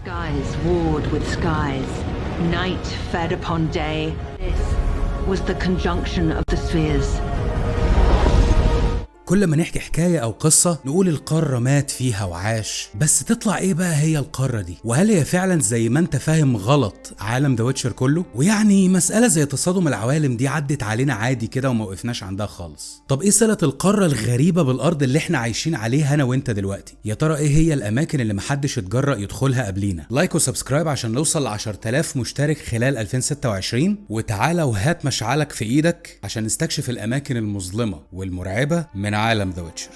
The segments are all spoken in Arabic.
Skies warred with skies, night fed upon day. This was the conjunction of the spheres. كل ما نحكي حكاية أو قصة نقول القارة مات فيها وعاش، بس تطلع إيه بقى هي القارة دي؟ وهل هي فعلا زي ما أنت فاهم غلط عالم ذا ويتشر كله؟ ويعني مسألة زي تصادم العوالم دي عدت علينا عادي كده وما وقفناش عندها خالص. طب إيه صلة القارة الغريبة بالأرض اللي إحنا عايشين عليها أنا وأنت دلوقتي؟ يا ترى إيه هي الأماكن اللي محدش اتجرأ يدخلها قبلينا؟ لايك وسبسكرايب عشان نوصل ل 10,000 مشترك خلال 2026، وتعالى وهات مشعلك في إيدك عشان نستكشف الأماكن المظلمة والمرعبة من عالم ذا ويتشر.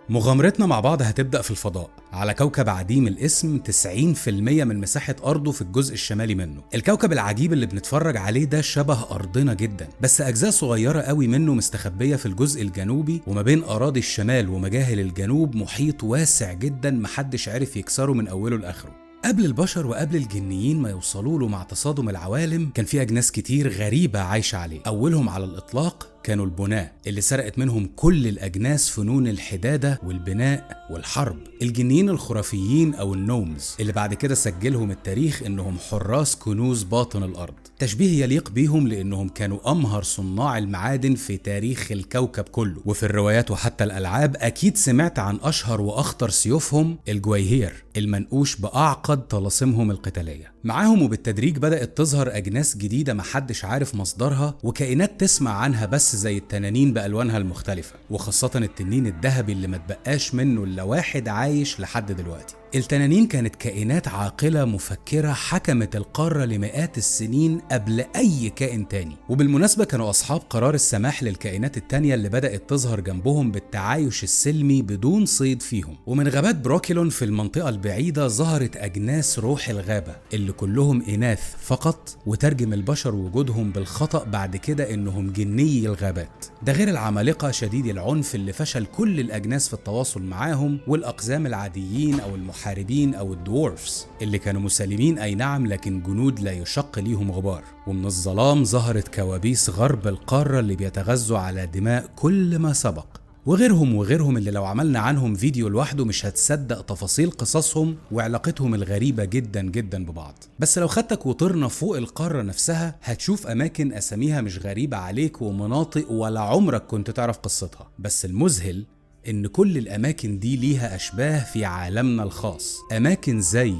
مغامرتنا مع بعض هتبدأ في الفضاء على كوكب عديم الاسم، 90% من مساحة أرضه في الجزء الشمالي منه. الكوكب العجيب اللي بنتفرج عليه ده شبه أرضنا جدا، بس أجزاء صغيرة قوي منه مستخبية في الجزء الجنوبي، وما بين أراضي الشمال ومجاهل الجنوب محيط واسع جدا محدش عارف يكسره من أوله لآخره. قبل البشر وقبل الجنيين ما يوصلوا له مع تصادم العوالم كان في أجناس كتير غريبة عايشة عليه. أولهم على الإطلاق كانوا البناة اللي سرقت منهم كل الأجناس فنون الحدادة والبناء والحرب. الجنيين الخرافيين أو النومز اللي بعد كده سجلهم التاريخ إنهم حراس كنوز باطن الأرض، تشبيه يليق بيهم لأنهم كانوا أمهر صناع المعادن في تاريخ الكوكب كله. وفي الروايات وحتى الألعاب أكيد سمعت عن أشهر وأخطر سيوفهم الجويهير المنقوش بأعقد طلاسمهم القتالية. معاهم وبالتدريج بدأت تظهر أجناس جديدة محدش عارف مصدرها، وكائنات تسمع عنها بس زي التنانين بألوانها المختلفة، وخاصة التنين الذهبي اللي ما تبقاش منه إلا واحد عايش لحد دلوقتي. التنانين كانت كائنات عاقلة مفكرة حكمت القارة لمئات السنين قبل أي كائن تاني، وبالمناسبة كانوا أصحاب قرار السماح للكائنات التانية اللي بدأت تظهر جنبهم بالتعايش السلمي بدون صيد فيهم. ومن غابات بروكيلون في المنطقة البعيدة ظهرت أجناس روح الغابة اللي كلهم إناث فقط، وترجم البشر وجودهم بالخطأ بعد كده إنهم جني الغابات. ده غير العمالقة شديد العنف اللي فشل كل الأجناس في التواصل معاهم، والأقزام العاديين أو المحاربين أو الدوورفز اللي كانوا مسالمين أي نعم لكن جنود لا يشق ليهم غبار. ومن الظلام ظهرت كوابيس غرب القارة اللي بيتغذوا على دماء كل ما سبق، وغيرهم اللي لو عملنا عنهم فيديو لوحده مش هتصدق تفاصيل قصصهم وعلاقتهم الغريبة جدا جدا ببعض. بس لو خدتك وطرنا فوق القارة نفسها هتشوف أماكن أساميها مش غريبة عليك ومناطق ولا عمرك كنت تعرف قصتها. بس المذهل إن كل الأماكن دي ليها أشباه في عالمنا الخاص. أماكن زي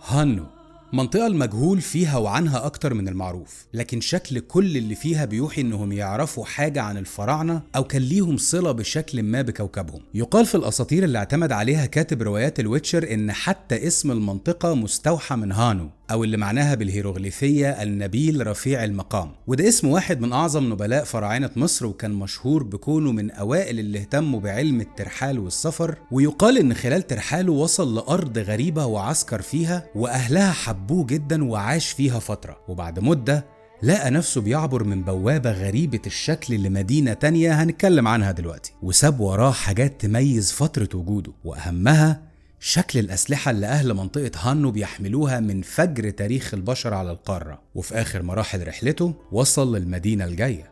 هانو، منطقة المجهول فيها وعنها أكتر من المعروف، لكن شكل كل اللي فيها بيوحي إنهم يعرفوا حاجة عن الفراعنة أو كان ليهم صلة بشكل ما بكوكبهم. يقال في الأساطير اللي اعتمد عليها كاتب روايات الويتشر إن حتى اسم المنطقة مستوحى من هانو، أو اللي معناها بالهيروغليفية النبيل رفيع المقام، وده اسم واحد من أعظم نبلاء فراعنة مصر، وكان مشهور بكونه من أوائل اللي اهتموا بعلم الترحال والسفر. ويقال إن خلال ترحاله وصل لأرض غريبة وعسكر فيها، وأهلها حبوه جدا وعاش فيها فترة، وبعد مدة لقى نفسه بيعبر من بوابة غريبة الشكل لمدينة تانية هنتكلم عنها دلوقتي، وساب وراه حاجات تميز فترة وجوده، وأهمها شكل الأسلحة اللي أهل منطقة هانو بيحملوها من فجر تاريخ البشر على القارة. وفي آخر مراحل رحلته وصل للمدينة الجاية،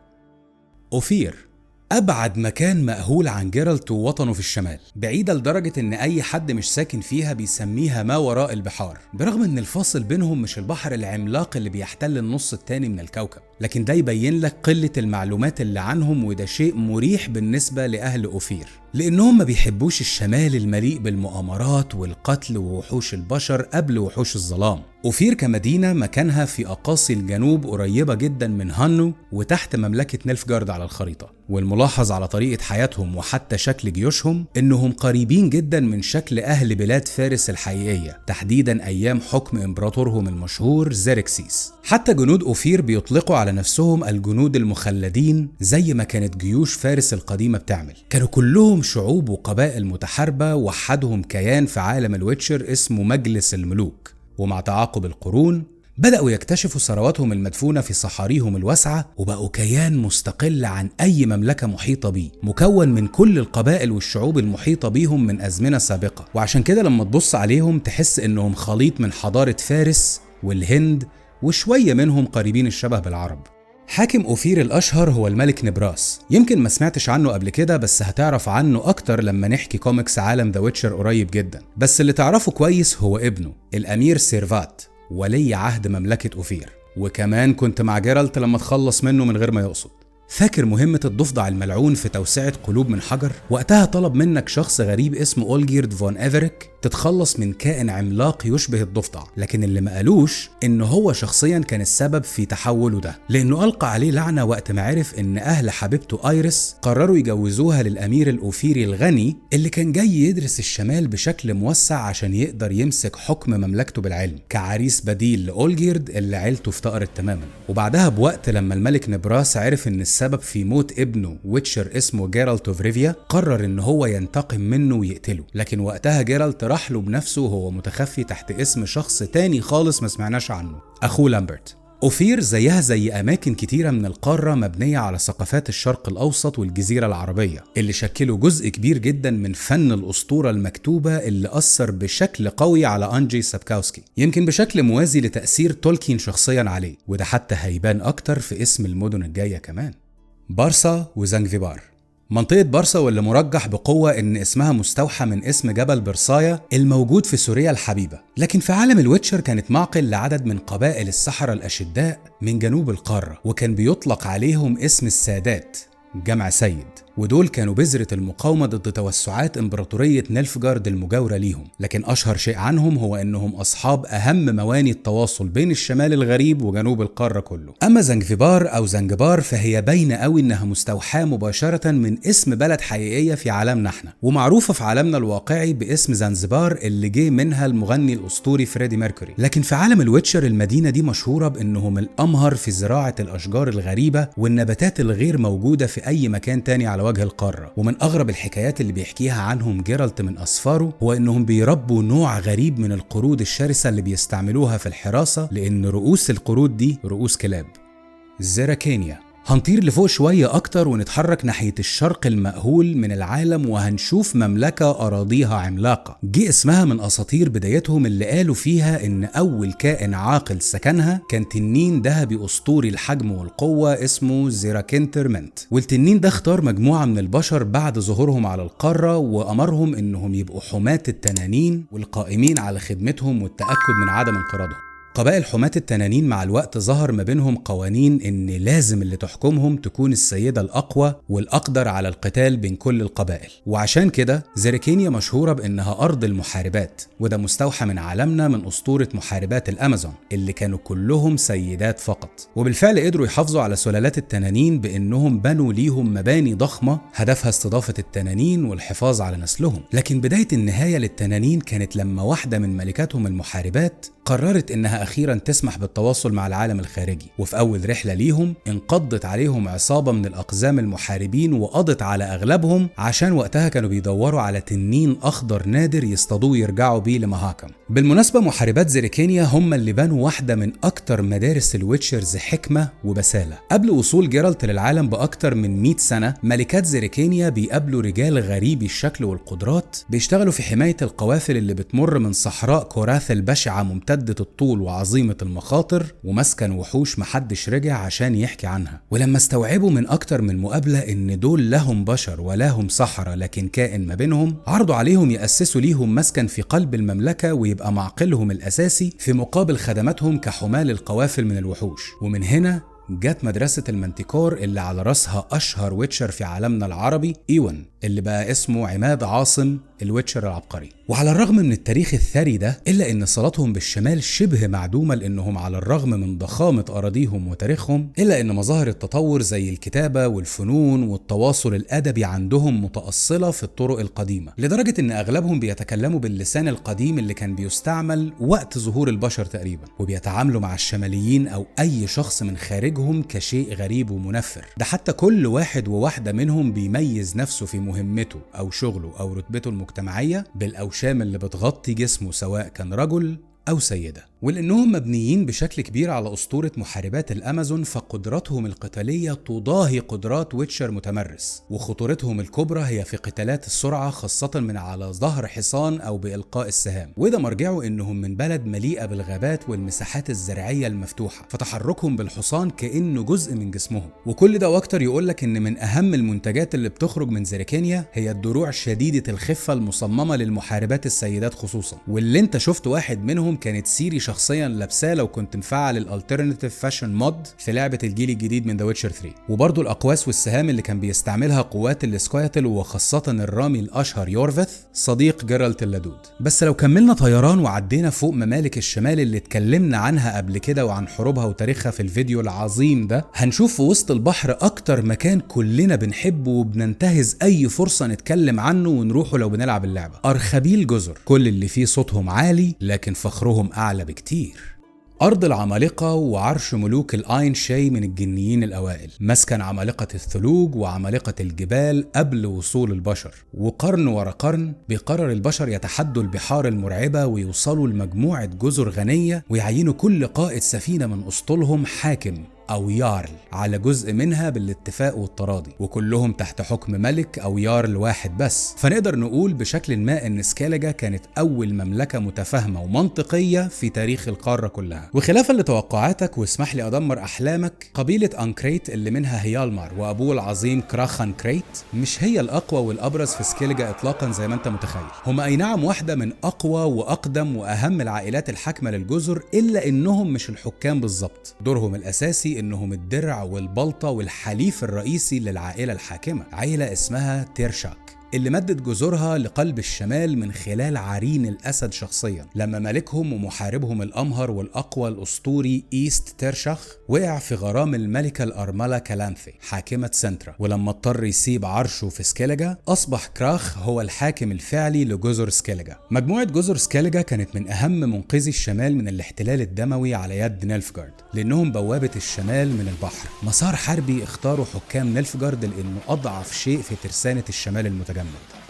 أوفير، أبعد مكان مأهول عن جيرالت ووطنه في الشمال، بعيدة لدرجة إن أي حد مش ساكن فيها بيسميها ما وراء البحار، برغم إن الفاصل بينهم مش البحر العملاق اللي بيحتل النص التاني من الكوكب. لكن ده يبين لك قلة المعلومات اللي عنهم، وده شيء مريح بالنسبة لأهل أوفير، لأنهم ما بيحبوش الشمال المليء بالمؤامرات والقتل ووحوش البشر قبل وحوش الظلام. أوفير كمدينة مكانها في أقاصي الجنوب قريبة جدا من هانو وتحت مملكة نيلفجارد على الخريطة. والملاحظ على طريقة حياتهم وحتى شكل جيوشهم إنهم قريبين جدا من شكل أهل بلاد فارس الحقيقية، تحديدا أيام حكم إمبراطورهم المشهور زيركسيس. حتى جنود أوفير بيطلقوا على نفسهم الجنود المخلدين زي ما كانت جيوش فارس القديمة بتعمل. كانوا كلهم شعوب وقبائل متحاربة، وحدهم كيان في عالم الويتشر اسمه مجلس الملوك. ومع تعاقب القرون بدأوا يكتشفوا ثرواتهم المدفونة في صحاريهم الواسعة، وبقوا كيان مستقل عن أي مملكة محيطة بيه، مكون من كل القبائل والشعوب المحيطة بيهم من أزمنة سابقة. وعشان كده لما تبص عليهم تحس إنهم خليط من حضارة فارس والهند، وشوية منهم قريبين الشبه بالعرب. حاكم أوفير الأشهر هو الملك نبراس. يمكن ما سمعتش عنه قبل كده، بس هتعرف عنه أكتر لما نحكي كوميكس عالم ذا ويتشر قريب جدا. بس اللي تعرفه كويس هو ابنه الأمير سيرفات، ولي عهد مملكة أوفير. وكمان كنت مع جيرالت لما تخلص منه من غير ما يقصد. فاكر مهمة الضفدع الملعون في توسعة قلوب من حجر؟ وقتها طلب منك شخص غريب اسمه أولجيرد فون إيفريك تتخلص من كائن عملاق يشبه الضفدع، لكن اللي ما قالوش إنه هو شخصيا كان السبب في تحوله ده، لأنه ألقى عليه لعنة وقت ما عرف إن أهل حبيبته آيريس قرروا يجوزوها للأمير الأوفيري الغني اللي كان جاي يدرس الشمال بشكل موسع عشان يقدر يمسك حكم مملكته بالعلم، كعريس بديل لأولجيرد اللي عيلته افتقرت تماما. وبعدها بوقت لما الملك نبراس عرف إن السبب في موت ابنه ويتشر اسمه جيرالت اوف ريفيا، قرر إن هو ينتقم منه ويقتله. لكن وقتها جيرالت راح له بنفسه وهو متخفي تحت اسم شخص تاني خالص ما سمعناش عنه، أخوه لامبرت. أوفير زيها زي أماكن كتيرة من القارة مبنية على ثقافات الشرق الأوسط والجزيرة العربية، اللي شكلوا جزء كبير جدا من فن الأسطورة المكتوبة اللي أثر بشكل قوي على أنجي سابكاوسكي، يمكن بشكل موازي لتأثير تولكين شخصيا عليه، وده حتى هيبان أكتر في اسم المدن الجاية كمان. بارسا وزنجفيبار. منطقة بارسا واللي مرجح بقوة إن اسمها مستوحى من اسم جبل برصايا الموجود في سوريا الحبيبة، لكن في عالم الويتشر كانت معقل لعدد من قبائل السحرة الأشداء من جنوب القارة، وكان بيطلق عليهم اسم السادات جمع سيد، ودول كانوا بذرة المقاومة ضد توسعات إمبراطورية نيلفجارد المجاورة ليهم. لكن أشهر شيء عنهم هو أنهم أصحاب أهم مواني التواصل بين الشمال الغريب وجنوب القارة كله. أما زنجفيبار أو زنجبار فهي باينة قوي إنها مستوحاة مباشرة من اسم بلد حقيقية في عالمنا احنا، ومعروفة في عالمنا الواقعي باسم زنزبار اللي جه منها المغني الأسطوري فريدي ميركوري. لكن في عالم الويتشر المدينة دي مشهورة بأنهم الأمهر في زراعة الأشجار الغريبة والنباتات الغير موجودة في أي مكان تاني على وجه القارة. ومن أغرب الحكايات اللي بيحكيها عنهم جيرالت من أسفاره هو إنهم بيربوا نوع غريب من القرود الشرسة اللي بيستعملوها في الحراسة، لأن رؤوس القرود دي رؤوس كلاب. زيراكينيا. هنطير لفوق شوية أكتر ونتحرك ناحية الشرق المأهول من العالم، وهنشوف مملكة أراضيها عملاقة جه اسمها من أساطير بدايتهم اللي قالوا فيها إن أول كائن عاقل سكنها كان تنين ذهبي أسطوري الحجم والقوة اسمه زيراكينترمنت. والتنين ده اختار مجموعة من البشر بعد ظهورهم على القارة وأمرهم إنهم يبقوا حماة التنانين والقائمين على خدمتهم والتأكد من عدم انقراضهم. قبائل حماة التنانين مع الوقت ظهر ما بينهم قوانين إن لازم اللي تحكمهم تكون السيدة الأقوى والأقدر على القتال بين كل القبائل، وعشان كده زيراكينيا مشهورة بأنها أرض المحاربات، وده مستوحى من عالمنا من أسطورة محاربات الأمازون اللي كانوا كلهم سيدات فقط. وبالفعل قدروا يحافظوا على سلالات التنانين بأنهم بنوا ليهم مباني ضخمة هدفها استضافة التنانين والحفاظ على نسلهم. لكن بداية النهاية للتنانين كانت لما واحدة من ملكاتهم المحاربات قررت إنها أخيرا تسمح بالتواصل مع العالم الخارجي، وفي أول رحلة ليهم انقضت عليهم عصابة من الأقزام المحاربين وقضت على أغلبهم عشان وقتها كانوا بيدوروا على تنين أخضر نادر يصطادوه يرجعوا بيه لمهاكم. بالمناسبة محاربات زيراكينيا هم اللي بنوا واحدة من أكتر مدارس الويتشرز حكمة وبسالة. قبل وصول جيرالت للعالم بأكتر من 100 سنة ملكات زيراكينيا بيقابلوا رجال غريبي الشكل والقدرات بيشتغلوا في حماية القوافل اللي بتمر من صحراء كوراث البشعة ممتدة الطول وعظيمة المخاطر ومسكن وحوش محدش رجع عشان يحكي عنها. ولما استوعبوا من أكتر من مقابلة إن دول لهم بشر ولهم سحرة لكن كائن ما بينهم، عرضوا عليهم يأسسوا ليهم مسكن في قلب المملكة ويبقى معقلهم الأساسي في مقابل خدماتهم كحماة القوافل من الوحوش. ومن هنا جت مدرسة المانتيكور اللي على رأسها أشهر ويتشر في عالمنا العربي إيوان، اللي بقى اسمه عماد عاصم الويتشر العبقري. وعلى الرغم من التاريخ الثري ده إلا إن صلاتهم بالشمال شبه معدومة، لأنهم على الرغم من ضخامة أراضيهم وتاريخهم إلا إن مظاهر التطور زي الكتابة والفنون والتواصل الأدبي عندهم متأصلة في الطرق القديمة، لدرجة إن أغلبهم بيتكلموا باللسان القديم اللي كان بيستعمل وقت ظهور البشر تقريبا، وبيتعاملوا مع الشماليين أو أي شخص من خارجهم كشيء غريب ومنفر. ده حتى كل واحد وواحدة منهم بيميز نفسه في مهمته أو شغله أو رتبته المجتمعية بالأوشام اللي بتغطي جسمه سواء كان رجل أو سيدة. ولأنهم مبنيين بشكل كبير على أسطورة محاربات الأمازون، فقدراتهم القتالية تضاهي قدرات ويتشر متمرس، وخطورتهم الكبرى هي في قتالات السرعة، خاصة من على ظهر حصان أو بإلقاء السهام. وده مرجعه إنهم من بلد مليئة بالغابات والمساحات الزراعية المفتوحة، فتحركهم بالحصان كأنه جزء من جسمهم. وكل ده وأكتر يقولك إن من أهم المنتجات اللي بتخرج من زيريكانيا هي الدروع شديدة الخفة المصممة للمحاربات السيدات خصوصا، واللي انت شفت واحد منهم كانت سيري شخصيا لابساه لو كنت مفعل الالترناتيف فاشن مود في لعبة الجيل الجديد من ذا ويتشر 3. وبرضه الأقواس والسهام اللي كان بيستعملها قوات السكوياتل، وخاصة الرامي الأشهر يورفث صديق جيرالت اللدود. بس لو كملنا طيران وعدينا فوق ممالك الشمال اللي اتكلمنا عنها قبل كده وعن حروبها وتاريخها في الفيديو العظيم ده، هنشوف في وسط البحر أكتر مكان كلنا بنحبه وبننتهز أي فرصة نتكلم عنه ونروحه لو بنلعب اللعبة. أرخبيل جزر، كل اللي فيه صوتهم عالي لكن فخرهم أعلى بكتير. أرض العمالقة وعرش ملوك الآين شاي من الجنيين الأوائل، مسكن عمالقة الثلوج وعمالقة الجبال قبل وصول البشر. وقرن ورا قرن بيقرر البشر يتحدوا البحار المرعبة ويوصلوا لمجموعة جزر غنية، ويعينوا كل قائد سفينة من أسطولهم حاكم أو يارل على جزء منها بالاتفاق والتراضي، وكلهم تحت حكم ملك أو يارل واحد بس. فنقدر نقول بشكل ما إن سكاليجا كانت أول مملكة متفاهمة ومنطقية في تاريخ القارة كلها. وخلافا لتوقعاتك واسمح لي أدمر أحلامك، قبيلة أنكريت اللي منها هيالمار وأبوه العظيم كراخان كريت مش هي الأقوى والأبرز في سكاليجا إطلاقا زي ما أنت متخيل. هم أي نعم واحدة من أقوى وأقدم وأهم العائلات الحاكمة للجزر، إلا إنهم مش الحكام بالظبط. دورهم الأساسي إنهم الدرع والبلطة والحليف الرئيسي للعائلة الحاكمة، عائلة اسمها تيرشاك، اللي مدت جذورها لقلب الشمال من خلال عرين الأسد شخصيا، لما ملكهم ومحاربهم الأمهر والأقوى الأسطوري إيست تيرشاخ وقع في غرام الملكة الأرملة كالانثي حاكمة سنترا. ولما اضطر يسيب عرشه في سكاليجا، أصبح كراخ هو الحاكم الفعلي لجزر سكاليجا. مجموعة جزر سكاليجا كانت من أهم منقذي الشمال من الاحتلال الدموي على يد نيلفغارد، لأنهم بوابة الشمال من البحر. مسار حربي اختاروا حكام نيلفغارد لأنه أضعف شيء في ترسانة الشمال المتجمد،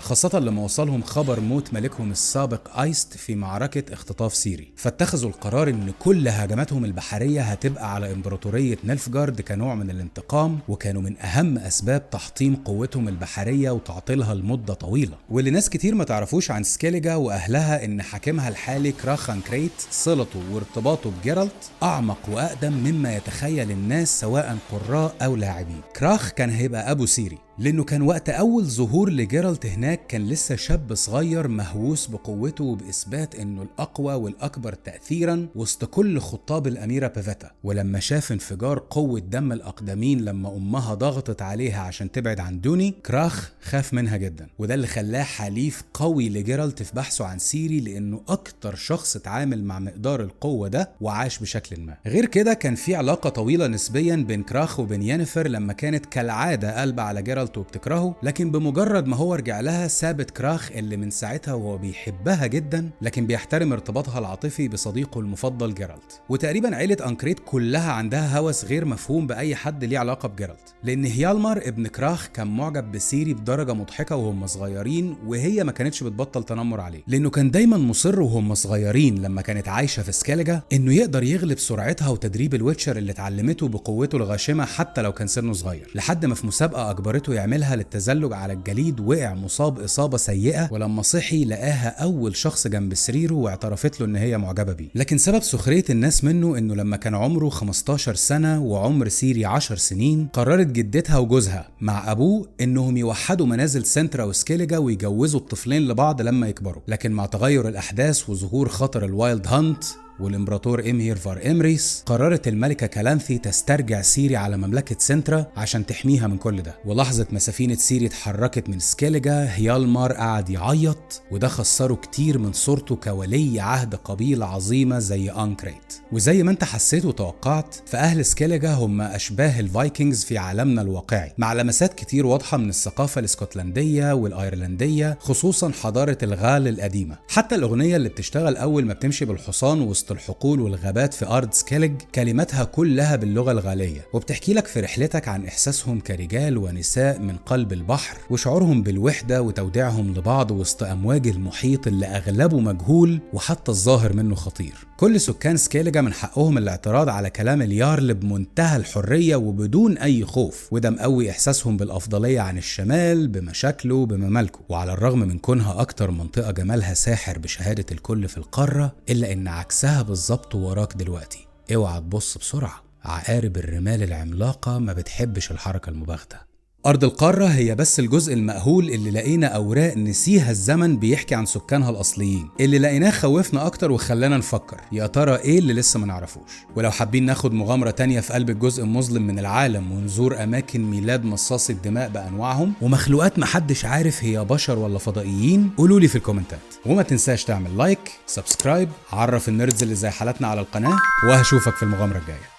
خاصة لما وصلهم خبر موت ملكهم السابق ايست في معركة اختطاف سيري. فاتخذوا القرار ان كل هجماتهم البحرية هتبقى على امبراطورية نيلفغارد كنوع من الانتقام، وكانوا من اهم اسباب تحطيم قوتهم البحرية وتعطيلها لمدة طويلة. واللي ناس كتير ما تعرفوش عن سكاليجا واهلها ان حاكمها الحالي كراخان كريت صلته وارتباطه بجيرالت اعمق واقدم مما يتخيل الناس سواء قراء او لاعبين. كراخ كان هيبقى ابو سيري، لأنه كان وقت أول ظهور لجيرالت هناك كان لسه شاب صغير مهووس بقوته وبإثبات إنه الأقوى والأكبر تأثيرا وسط كل خطاب الأميرة بيفيتا. ولما شاف انفجار قوة دم الأقدمين لما أمها ضغطت عليها عشان تبعد عن دوني، كراخ خاف منها جدا، وده اللي خلاه حليف قوي لجيرالت في بحثه عن سيري، لأنه أكتر شخص اتعامل مع مقدار القوة ده وعاش بشكل ما. غير كده كان في علاقة طويلة نسبيا بين كراخ وبين يينيفر، لما كانت كالعادة قلبة على جيرالت وبتكرهه، لكن بمجرد ما هو رجع لها سابت كراخ اللي من ساعتها وهو بيحبها جدا، لكن بيحترم ارتباطها العاطفي بصديقه المفضل جيرالت. وتقريبا عيلة أنكريت كلها عندها هوس غير مفهوم بأي حد ليه علاقة بجيرالت، لأن هيالمار ابن كراخ كان معجب بسيري بدرجة مضحكة وهم صغيرين، وهي ما كانتش بتبطل تنمر عليه، لأنه كان دايما مصر وهم صغيرين لما كانت عايشة في سكاليجا إنه يقدر يغلب سرعتها وتدريب الويتشر اللي اتعلمته بقوته الغاشمة حتى لو كان سنه صغير، لحد ما في مسابقة أجبرته يعملها للتزلج على الجليد وقع مصاب إصابة سيئة، ولما صحي لقاها أول شخص جنب سريره واعترفت له إن هي معجبة بيه. لكن سبب سخرية الناس منه إنه لما كان عمره 15 سنة وعمر سيري 10 سنين، قررت جدتها وجوزها مع أبوه إنهم يوحدوا منازل سنترا وسكاليجا ويجوزوا الطفلين لبعض لما يكبروا. لكن مع تغير الأحداث وظهور خطر الوايلد هانت والإمبراطور إمهير فار إمريس، قررت الملكة كالانثي تسترجع سيري على مملكة سنترا عشان تحميها من كل ده. ولحظة ما سفينة سيري اتحركت من سكاليجا، هيالمار قعد يعيط، وده خسره كتير من صورته كولي عهد قبيلة عظيمة زي أنكريت. وزي ما انت حسيت وتوقعت، فأهل سكاليجا هم أشباه الفايكنجز في عالمنا الواقعي، مع لمسات كتير واضحة من الثقافة الاسكتلندية والأيرلندية، خصوصا حضارة الغال القديمة. حتى الأغنية اللي بتشتغل أول ما بتمشي بالحصان وسط الحقول والغابات في أرض سكاليج كلماتها كلها باللغة الغالية، وبتحكي لك في رحلتك عن إحساسهم كرجال ونساء من قلب البحر، وشعورهم بالوحدة وتوديعهم لبعض وسط أمواج المحيط اللي أغلبه مجهول وحتى الظاهر منه خطير. كل سكان سكيليجا من حقهم الاعتراض على كلام اليارل بمنتهى الحرية وبدون أي خوف، وده مقوي إحساسهم بالأفضلية عن الشمال بمشاكله بممالكه. وعلى الرغم من كونها أكتر منطقة جمالها ساحر بشهادة الكل في القارة، إلا إن عكسها بالظبط وراك دلوقتي. اوعى تبص بسرعة، عقارب الرمال العملاقة ما بتحبش الحركة المباغتة. أرض القارة هي بس الجزء المأهول اللي لقينا أوراق نسيها الزمن بيحكي عن سكانها الأصليين. اللي لقيناه خوفنا أكتر وخلانا نفكر يا ترى إيه اللي لسه ما نعرفوش. ولو حابين ناخد مغامرة تانية في قلب الجزء المظلم من العالم ونزور أماكن ميلاد مصاصي الدماء بأنواعهم ومخلوقات محدش عارف هي بشر ولا فضائيين، قولولي في الكومنتات. وما تنساش تعمل لايك، سبسكرايب، عرف النيردز اللي زي حالتنا على القناة، وهشوفك في المغامرة الجاية.